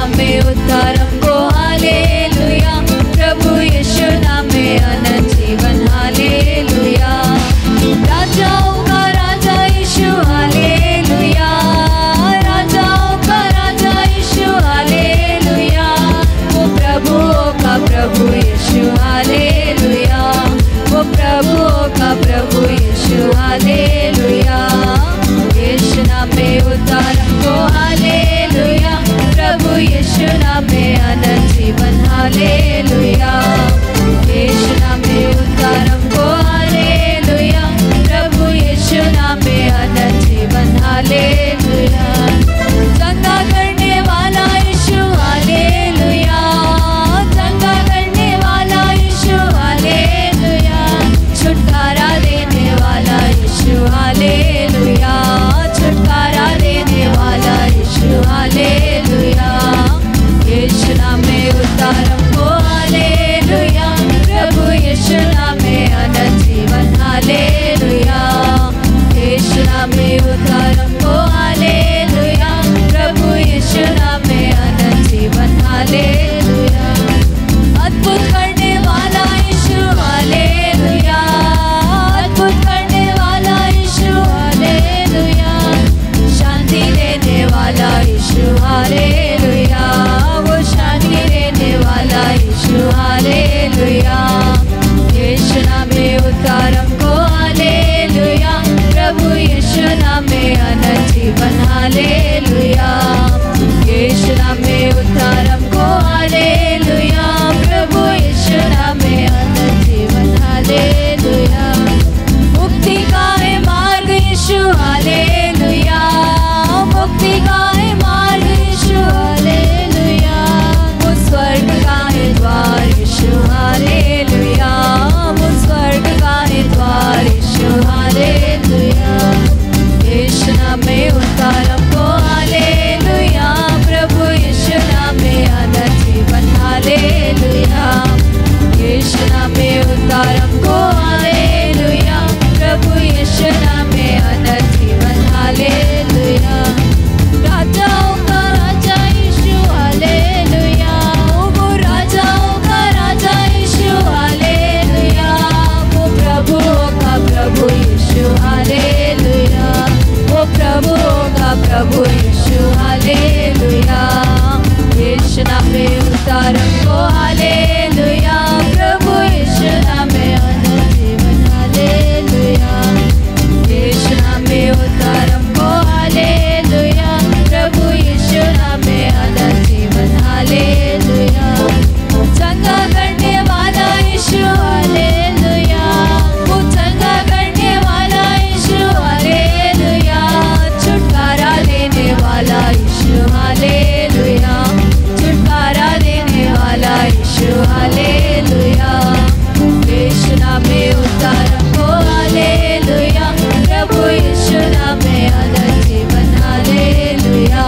नाम में उद्धार हमको हालेलुया, प्रभु यीशु नाम में अनंत जीवन हालेलुया। राजाओं का राजा यीशु हालेलुया, राजाओं का राजा यीशु हालेलुया, वो प्रभुओं का प्रभु यीशु हालेलुया, वो प्रभुओं का प्रभु यीशु हालेलुया। यीशु नाम में उद्धार हमको हालेलुया, प्रभु यीशु नाम में अनंत जीवन हालेलुया। यीशु नाम में उद्धार हमको हालेलुया, प्रभु यीशु नाम में अनंत जीवन हालेलुया। चंगा करने वाला यीशु हालेलुया, चंगा करने वाला यीशु हालेलुया, छुटकारा देने वाला यीशु हालेलुया, छुटकारा देने वाला यीशु हालेलुया। यीशु नाम में उद्धार हमको हालेलुया, प्रभु यीशु नाम में अनंत जीवन हालेलुया। यीशु नाम में उद्धार हमको हालेलुया, प्रभु यीशु नाम में अनंत जीवन हालेलुया। अद्भुत करने वाला यीशु हालेलुया, अद्भुत करने वाला यीशु हालेलुया, शांति देने वाला यीशु हालेलुया, वो शांति देने वाला यीशु हालेलुया। यीशु नाम में उद्धार हमको हालेलुया, प्रभु यीशु नाम में अनंत जीवन हालेलुया। यीशु नाम में उद्धार हमको हालेलुया, प्रभु यीशु नाम में अनंत जीवन हालेलुया। मुक्ति का है मार्ग यीशु हालेलुया, मुक्ति का है मार्ग यीशु हालेलुया, वो स्वर्ग का है द्वार यीशु हालेलुया, वो स्वर्ग का है द्वार यीशु हालेलुया। यीशु नाम में उद्धार हमको हालेलुया, प्रभु यीशु नाम में अनंत जीवन हालेलुया। यीशु नाम में उद्धार हमको हालेलुया, प्रभु यीशु नाम में अनंत जीवन हालेलुया। राजाओं का राजा यीशु हालेलुया, वो राजाओं का राजा यीशु हालेलुया, वो प्रभुओं का प्रभु यीशु हालेलुया, वो प्रभुओं का प्रभु यीशु हालेलुया। यीशु नाम में उद्धार हमको हालेलुया, प्रभु यीशु नाम में अनंत जीवन हालेलुया। यीशु नाम में उद्धार हमको हालेलुया, प्रभु यीशु नाम में अनंत जीवन हालेलुया। चंगा करने वाला यीशु हालेलुया, वो चंगा करने वाला यीशु हालेलुया, छुटकारा देने वाला यीशु हालेलुया, छुटकारा देने वाला यीशु हालेलुया। यीशु नाम में उद्धार हमको हालेलुया, प्रभु यीशु नाम में अनंत जीवन हालेलुया।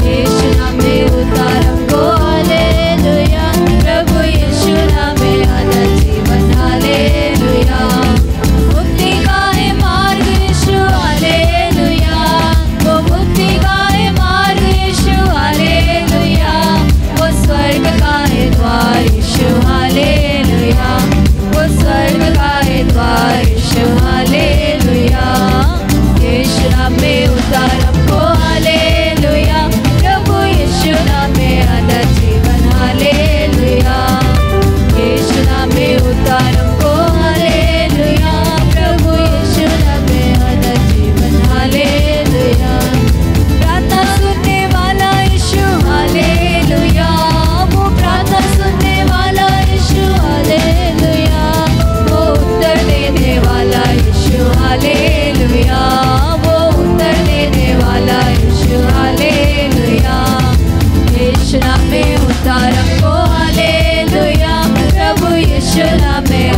यीशु नाम में उद्धार हमको हालेलुया, प्रभु यीशु नाम में अनंत जीवन हालेलुया। मुक्ति का है मार्ग यीशु हालेलुया, वो मुक्ति का है मार्ग यीशु हालेलुया, वो स्वर्ग का है द्वार यीशु हालेलुया, वो स्वर्ग का है द्वार यीशु हालेलुया। यीशु नाम में उद्धार हमको हालेलुया, प्रभु यीशु नाम में अनंत जीवन हालेलुया। यीशु नाम में उद्धार हमको हालेलुया, प्रभु यीशु नाम में अनंत जीवन हालेलुया। प्रार्थना सुनने वाला यीशु हालेलुया, वो प्रार्थना सुनने वाला यीशु हालेलुया, वो उत्तर देने वाला यीशु हालेलुया, वो उत्तर देने वाला यीशु हालेलुया। यीशु नाम में उद्धार हमको हालेलुया, प्रभु यीशु नाम में